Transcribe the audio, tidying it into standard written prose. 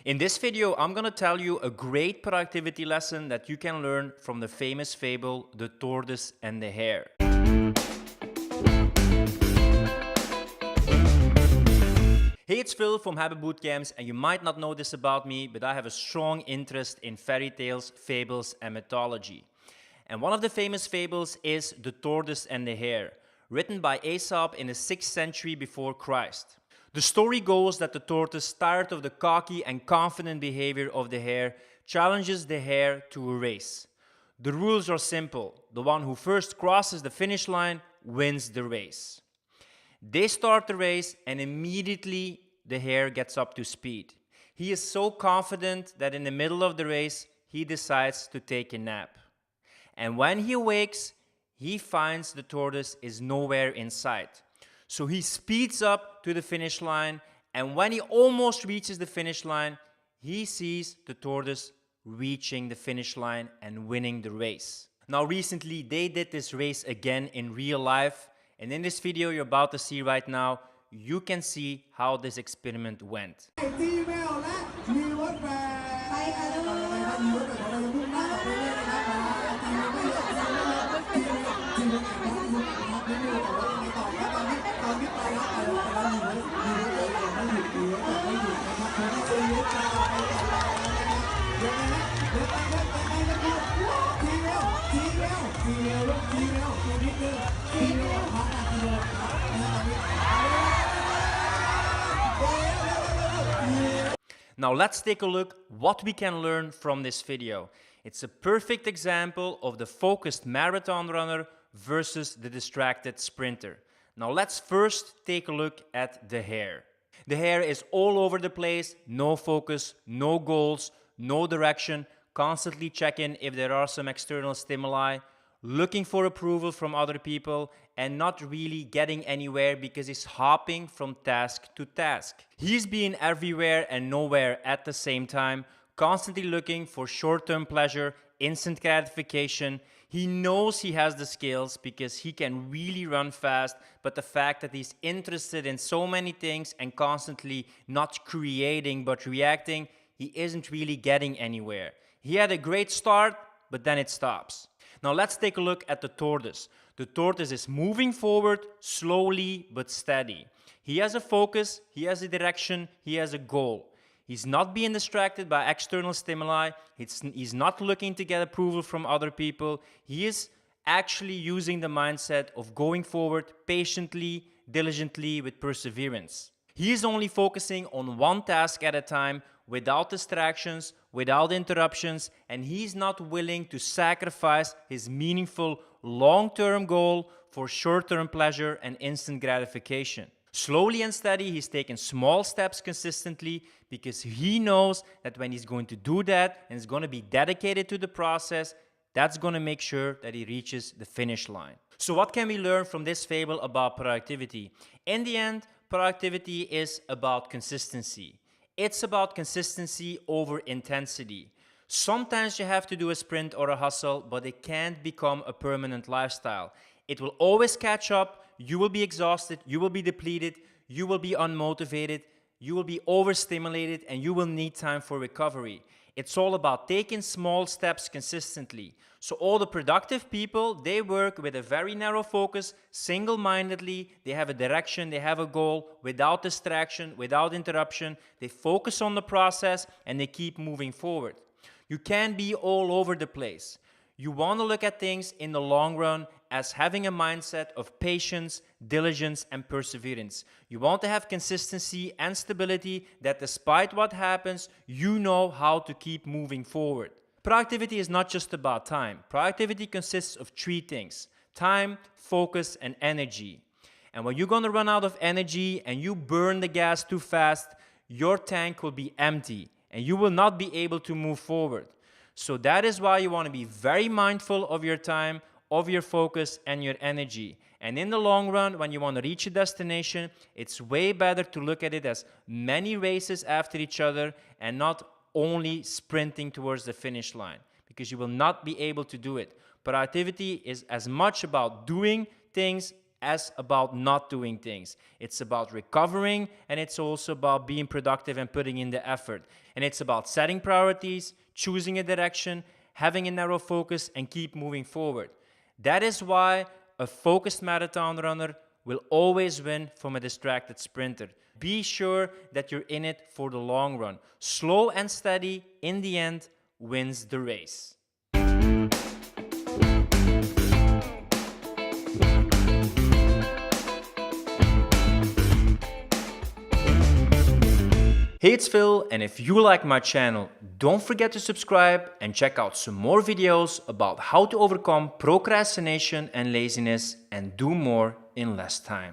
In this video, I'm gonna tell you a great productivity lesson that you can learn from the famous fable, The Tortoise and the Hare. Hey, it's Phil from Hare Bootcamps, and you might not know this about me, but I have a strong interest in fairy tales, fables, and mythology. And one of the famous fables is The Tortoise and the Hare, written by Aesop in the 6th century before Christ. The story goes that the tortoise, tired of the cocky and confident behavior of the hare, challenges the hare to a race. The rules are simple. The one who first crosses the finish line wins the race. They start the race and immediately the hare gets up to speed. He is so confident that in the middle of the race, he decides to take a nap. And when he awakes, he finds the tortoise is nowhere in sight. So he speeds up to the finish line, and when he almost reaches the finish line, he sees the tortoise reaching the finish line and winning the race. Now recently they did this race again in real life, and in this video you're about to see right now, you can see how this experiment went. Now let's take a look what we can learn from this video. It's a perfect example of the focused marathon runner versus the distracted sprinter. Now let's first take a look at the hare. The hare is all over the place, no focus, no goals, no direction, constantly checking if there are some external stimuli, looking for approval from other people, and not really getting anywhere because he's hopping from task to task. He's being everywhere and nowhere at the same time, constantly looking for short-term pleasure, instant gratification. He knows he has the skills because he can really run fast, but the fact that he's interested in so many things and constantly not creating but reacting, he isn't really getting anywhere. He had a great start, but then it stops. Now let's take a look at the tortoise. The tortoise is moving forward slowly but steady. He has a focus, he has a direction, he has a goal. He's not being distracted by external stimuli. He's not looking to get approval from other people. He is actually using the mindset of going forward patiently, diligently, with perseverance. He is only focusing on one task at a time, without distractions, without interruptions, and he's not willing to sacrifice his meaningful long-term goal for short-term pleasure and instant gratification. Slowly and steady, he's taking small steps consistently because he knows that when he's going to do that and is going to be dedicated to the process, that's going to make sure that he reaches the finish line. So what can we learn from this fable about productivity? In the end, productivity is about consistency. It's about consistency over intensity. Sometimes you have to do a sprint or a hustle, but it can't become a permanent lifestyle. It will always catch up. You will be exhausted, you will be depleted, you will be unmotivated, you will be overstimulated, and you will need time for recovery. It's all about taking small steps consistently. So all the productive people, they work with a very narrow focus, single-mindedly. They have a direction, they have a goal, without distraction, without interruption. They focus on the process and they keep moving forward. You can't be all over the place. You want to look at things in the long run as having a mindset of patience, diligence, and perseverance. You want to have consistency and stability that despite what happens, you know how to keep moving forward. Productivity is not just about time. Productivity consists of 3 things: time, focus, and energy. And when you're going to run out of energy and you burn the gas too fast, your tank will be empty and you will not be able to move forward. So that is why you want to be very mindful of your time, of your focus, and your energy. And in the long run, when you want to reach a destination, it's way better to look at it as many races after each other and not only sprinting towards the finish line, because you will not be able to do it. Productivity is as much about doing things as about not doing things. It's about recovering, and it's also about being productive and putting in the effort. And it's about setting priorities, choosing a direction, having a narrow focus, and keep moving forward. That is why a focused marathon runner will always win from a distracted sprinter. Be sure that you're in it for the long run. Slow and steady, in the end, wins the race. Hey, it's Phil, and if you like my channel, don't forget to subscribe and check out some more videos about how to overcome procrastination and laziness and do more in less time.